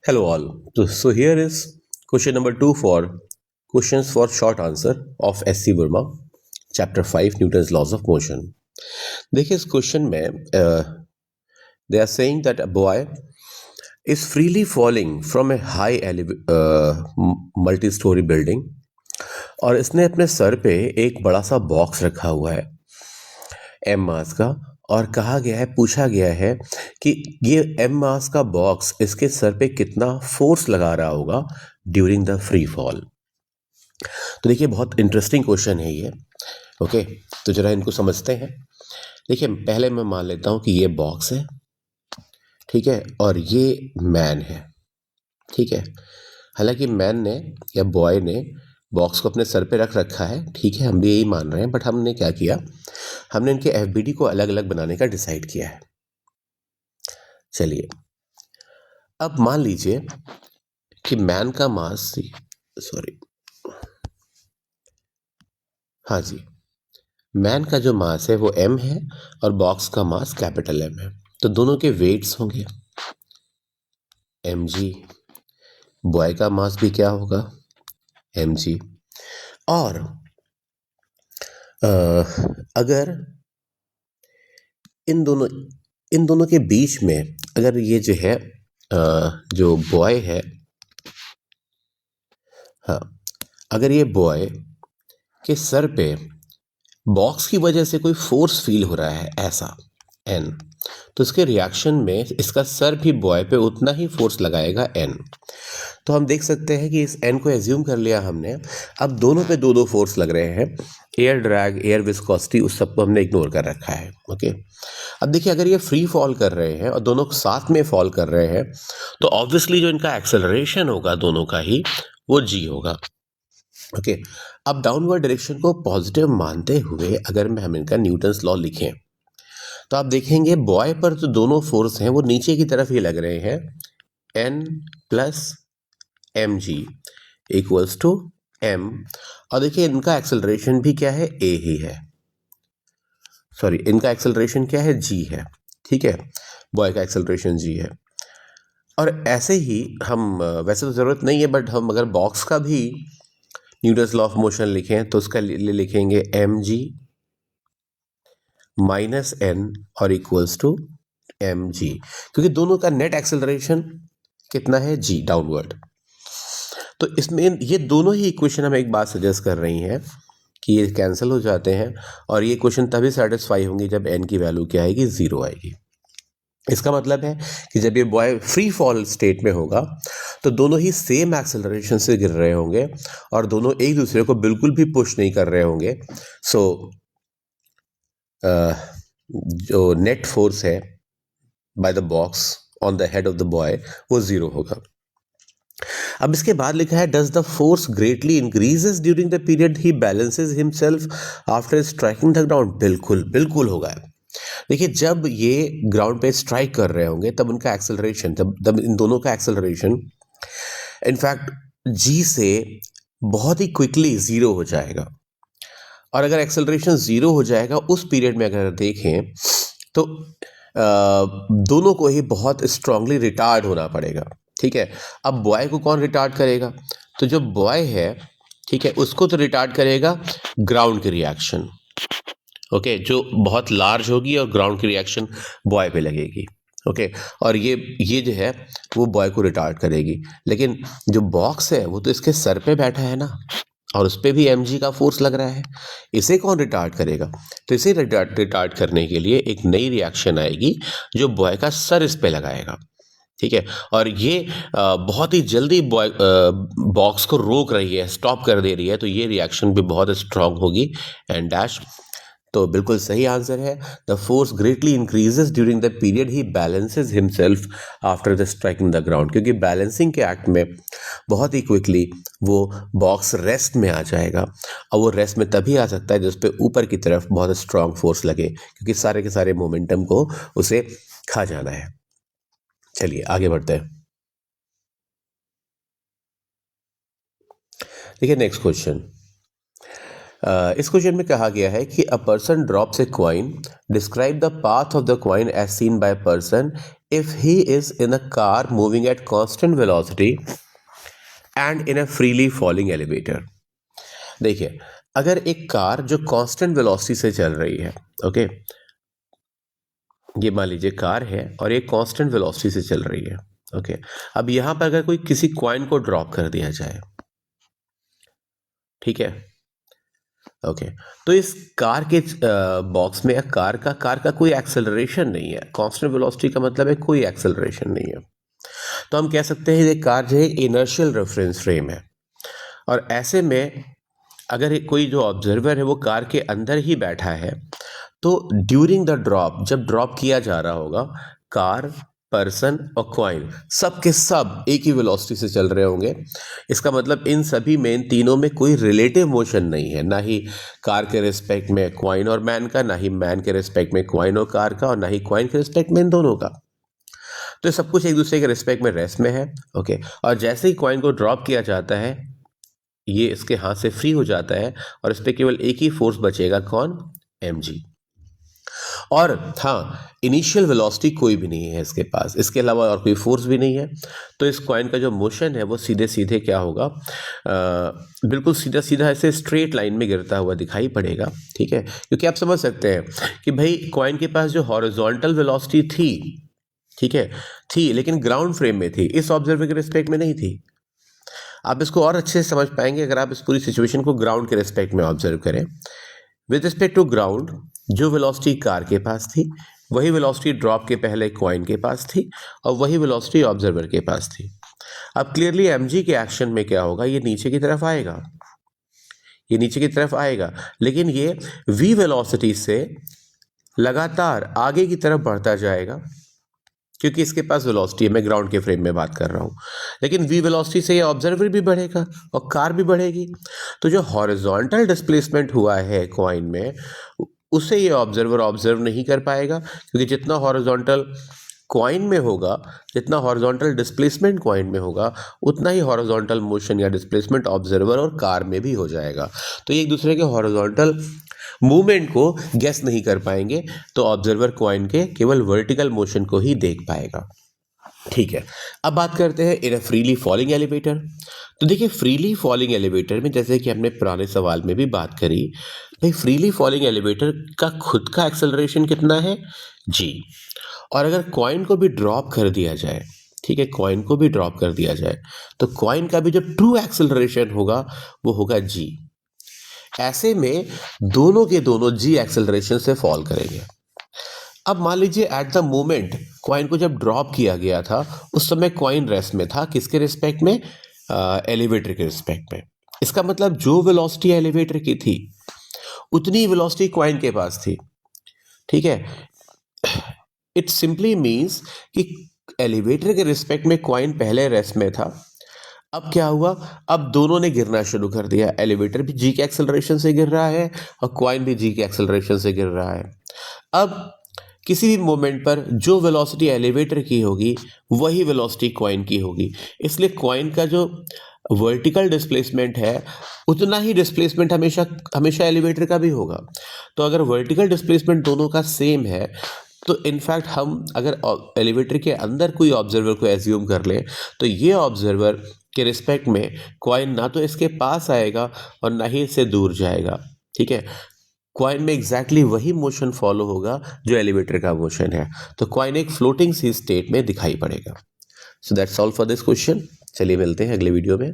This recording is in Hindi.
Hello all. So here is question number 2 for questions for short answer of SC Verma, chapter 5 Newton's laws of motion. देखिए इस क्वेश्चन में they are saying that a boy is freely falling from a high multi-story building और इसने अपने सर पे एक बड़ा सा बॉक्स रखा हुआ है एम मास का और कहा गया है पूछा गया है कि ये एम मास का बॉक्स इसके सर पे कितना फोर्स लगा रहा होगा ड्यूरिंग द फ्री फॉल। तो देखिए बहुत इंटरेस्टिंग क्वेश्चन है ये। ओके, तो जरा इनको समझते हैं। देखिए पहले मैं मान लेता हूँ कि ये बॉक्स है, ठीक है, और ये मैन है, ठीक है। हालांकि मैन ने या बॉय ने बॉक्स को अपने सर पे रख रखा है, ठीक है, हम भी यही मान रहे हैं, बट हमने क्या किया, हमने इनके एफबीडी को अलग अलग बनाने का डिसाइड किया है। चलिए अब मान लीजिए कि मैन का मास, सॉरी, हाँ जी, मैन का जो मास है वो m है और बॉक्स का मास कैपिटल M है। तो दोनों के वेट्स होंगे mg, बॉय का मास भी क्या होगा mg। और अगर इन दोनों के बीच में अगर ये जो है जो बॉय है, हाँ, अगर ये बॉय के सर पे बॉक्स की वजह से कोई फोर्स फील हो रहा है ऐसा n, तो इसके रिएक्शन में इसका सर भी बॉय पे उतना ही फोर्स लगाएगा n। तो हम देख सकते हैं कि इस n को एज्यूम कर लिया हमने। अब दोनों पे दो दो फोर्स लग रहे हैं, एयर ड्रैग, एयर विस्कोसिटी, उस सबको हमने इग्नोर कर रखा है। ओके, अब देखिए अगर ये फ्री फॉल कर रहे हैं और दोनों साथ में फॉल कर रहे हैं तो ऑब्वियसली जो इनका एक्सेलरेशन होगा दोनों का ही वो g होगा। ओके, अब डाउनवर्ड डायरेक्शन को पॉजिटिव मानते हुए अगर हम इनका न्यूटन्स लॉ लिखें तो आप देखेंगे बॉय पर जो दोनों फोर्स हैं वो नीचे की तरफ ही लग रहे हैं, n plus M G equals to m। और देखिए इनका एक्सेलरेशन भी क्या है, a ही है, सॉरी इनका एक्सेलरेशन क्या है, g है, ठीक है, बॉय का एक्सेलरेशन g है। और ऐसे ही हम वैसे तो ज़रूरत नहीं है बट हम अगर बॉक्स का भी न्यूटन्स लॉ ऑफ मोशन लिखें तो उसका लिखेंगे mg माइनस n और इक्वल्स टू mg, क्योंकि दोनों का नेट एक्सेलरेशन कितना है, g डाउनवर्ड। तो इसमें ये दोनों ही इक्वेशन हमें एक बात सजेस्ट कर रही हैं कि ये कैंसिल हो जाते हैं और ये इक्वेशन तभी सेटिस्फाई होंगी जब n की वैल्यू क्या आएगी, 0 आएगी। इसका मतलब है कि जब ये बॉय फ्री फॉल स्टेट में होगा तो दोनों ही सेम एक्सेलरेशन से गिर रहे होंगे और दोनों एक दूसरे को बिल्कुल भी पुश नहीं कर रहे होंगे। सो जो नेट फोर्स है by the box on the head of the boy वो 0 होगा। अब इसके बाद लिखा है does the force greatly increases during the period he balances himself after striking the ground. बिल्कुल बिल्कुल होगा। देखिए जब ये ग्राउंड पे स्ट्राइक कर रहे होंगे तब उनका एक्सेलरेशन, तब इन दोनों का एक्सेलरेशन इनफैक्ट जी से बहुत ही क्विकली 0 हो जाएगा। और अगर एक्सेलरेशन 0 हो जाएगा उस पीरियड में अगर देखें तो दोनों को ही बहुत स्ट्रांगली रिटार्ड होना पड़ेगा, ठीक है। अब बॉय को कौन रिटार्ड करेगा, तो जो बॉय है, ठीक है, उसको तो रिटार्ड करेगा ग्राउंड की रिएक्शन, ओके, जो बहुत लार्ज होगी और ग्राउंड की रिएक्शन बॉय पे लगेगी, ओके। और ये जो है वो बॉय को रिटार्ड करेगी। लेकिन जो बॉक्स है वो तो इसके सर पे बैठा है ना, और उस पर भी mg का फोर्स लग रहा है, इसे कौन रिटार्ड करेगा। तो इसे रिटार्ड करने के लिए एक नई रिएक्शन आएगी जो बॉय का सर इस पे लगाएगा, ठीक है। और ये बहुत ही जल्दी बॉक्स को रोक रही है, स्टॉप कर दे रही है, तो ये रिएक्शन भी बहुत स्ट्रांग होगी एंड डैश। तो बिल्कुल सही आंसर है, the force greatly increases during the period he balances himself after the striking the ground, क्योंकि बैलेंसिंग के एक्ट में बहुत ही क्विकली वो बॉक्स रेस्ट में आ जाएगा। और वो रेस्ट में तभी आ सकता है जिस पे ऊपर की तरफ बहुत स्ट्रांग फोर्स लगे, क्योंकि सारे के सारे मोमेंटम को उसे खा जाना है। चलिए आगे बढ़ते हैं। देखिए नेक्स्ट क्वेश्चन। इस क्वेश्चन में कहा गया है कि a person drops a coin, describe the path of the coin as seen by person if he is in a car moving at constant velocity and in a freely falling elevator. देखिए, अगर एक कार जो कांस्टेंट वेलोसिटी से चल रही है, ओके, ये मान लीजिए कार है और ये कांस्टेंट वेलोसिटी से चल रही है, ओके, अब यहां पर अगर कोई किसी कॉइन को ड्रॉप कर दिया जाए, ठीक है, ओके, तो इस कार के बॉक्स में कार का कोई एक्सेलरेशन नहीं है। कांस्टेंट वेलोसिटी का मतलब है कोई एक्सेलरेशन नहीं है, तो हम कह सकते हैं ये कार जो है इनर्शियल रेफरेंस फ्रेम है। और ऐसे में अगर कोई जो ऑब्जर्वर है वो कार के अंदर ही बैठा है, तो ड्यूरिंग द ड्रॉप, जब ड्रॉप किया जा रहा होगा, कार, पर्सन और कॉइन सब के सब एक ही वेलोसिटी से चल रहे होंगे। इसका मतलब इन सभी में, इन तीनों में कोई रिलेटिव मोशन नहीं है, ना ही कार के रिस्पेक्ट में कॉइन और मैन का, ना ही मैन के रिस्पेक्ट में कॉइन और कार का, और ना ही कॉइन के रिस्पेक्ट में इन दोनों का। तो ये सब कुछ एक दूसरे के रिस्पेक्ट में रेस्ट में है, ओके। और जैसे ही कॉइन को ड्रॉप किया जाता है, ये इसके हाथ से फ्री हो जाता है और इस पर केवल एक ही फोर्स बचेगा, कौन? mg। और हाँ, इनिशियल वेलोसिटी कोई भी नहीं है इसके पास, इसके अलावा और कोई फोर्स भी नहीं है। तो इस कॉइन का जो मोशन है वो सीधे सीधे क्या होगा, बिल्कुल सीधा सीधा ऐसे स्ट्रेट लाइन में गिरता हुआ दिखाई पड़ेगा, ठीक है। क्योंकि आप समझ सकते हैं कि भाई कॉइन के पास जो हॉरिजॉन्टल वेलोसिटी थी, ठीक है, थी, लेकिन ग्राउंड फ्रेम में थी, इस ऑब्जर्वर के रिस्पेक्ट में नहीं थी। आप इसको और अच्छे से समझ पाएंगे अगर आप इस पूरी सिचुएशन को ग्राउंड के रिस्पेक्ट में ऑब्जर्व करें। विद रिस्पेक्ट टू ग्राउंड, जो वेलोसिटी कार के पास थी वही वेलोसिटी ड्रॉप के पहले कॉइन के पास थी और वही वेलोसिटी ऑब्जर्वर के पास थी। अब क्लियरली mg के एक्शन में क्या होगा, ये नीचे की तरफ आएगा, ये नीचे की तरफ आएगा, लेकिन ये v वेलोसिटी से लगातार आगे की तरफ बढ़ता जाएगा, क्योंकि इसके पास वेलोसिटी है, मैं ग्राउंड के फ्रेम में बात कर रहा हूँ। लेकिन v वेलोसिटी से ये ऑब्जर्वर भी बढ़ेगा और कार भी बढ़ेगी। तो जो हॉरिजॉन्टल डिस्प्लेसमेंट हुआ है कॉइन में, उसे ये ऑब्जर्वर ऑब्जर्व नहीं कर पाएगा, क्योंकि जितना हॉरिजॉन्टल कॉइन में होगा, जितना हॉरिजॉन्टल डिस्प्लेसमेंट कॉइन में होगा, उतना ही हॉरिजॉन्टल मोशन या डिस्प्लेसमेंट ऑब्जर्वर और कार में भी हो जाएगा। तो एक दूसरे के हॉरिजॉन्टल मूवमेंट को गेस नहीं कर पाएंगे, तो ऑब्जर्वर कॉइन के केवल वर्टिकल मोशन को ही देख पाएगा, ठीक है। अब बात करते हैं इन अ फ्रीली फॉलिंग एलिवेटर। तो देखिए, फ्रीली फॉलिंग एलिवेटर में, जैसे कि हमने पुराने सवाल में भी बात करी, भाई फ्रीली फॉलिंग एलिवेटर का खुद का एक्सेलरेशन कितना है, g। और अगर कॉइन को भी ड्रॉप कर दिया जाए, ठीक है, कॉइन को भी ड्रॉप कर दिया जाए, तो कॉइन का भी जो ट्रू एक्सेलरेशन होगा वो होगा g। ऐसे में दोनों के दोनों g एक्सेलरेशन से फॉल करेंगे। अब मान लीजिए एट द मोमेंट कॉइन को जब ड्रॉप किया गया था, उस समय कॉइन रेस्ट में था, किसके रिस्पेक्ट में? एलिवेटर के रिस्पेक्ट में। इसका मतलब जो वेलोसिटी एलिवेटर की थी उतनी वेलोसिटी कॉइन के पास थी, ठीक है। इट सिंपली मीन्स कि एलिवेटर के रिस्पेक्ट में कॉइन पहले रेस्ट में था, अब क्या हुआ, अब दोनों ने गिरना शुरू कर दिया। एलिवेटर भी g के एक्सेलरेशन से गिर रहा है और कॉइन भी g के एक्सेलरेशन से गिर रहा है। अब किसी भी मोमेंट पर जो वेलोसिटी एलिवेटर की होगी वही वेलोसिटी कॉइन की होगी, इसलिए कॉइन का जो वर्टिकल डिस्प्लेसमेंट है उतना ही डिस्प्लेसमेंट हमेशा हमेशा एलिवेटर का भी होगा। तो अगर वर्टिकल डिस्प्लेसमेंट दोनों का सेम है, तो इनफैक्ट हम अगर एलिवेटर के अंदर कोई ऑब्जर्वर को एज्यूम कर लें, तो ये ऑब्जर्वर के रिस्पेक्ट में कॉइन ना तो इसके पास आएगा और ना ही इससे दूर जाएगा, ठीक है। कॉइन में एग्जैक्टली वही मोशन फॉलो होगा जो एलिवेटर का मोशन है, तो कॉइन एक फ्लोटिंग सी स्टेट में दिखाई पड़ेगा। So that's all for this question. चलिए मिलते हैं अगले वीडियो में।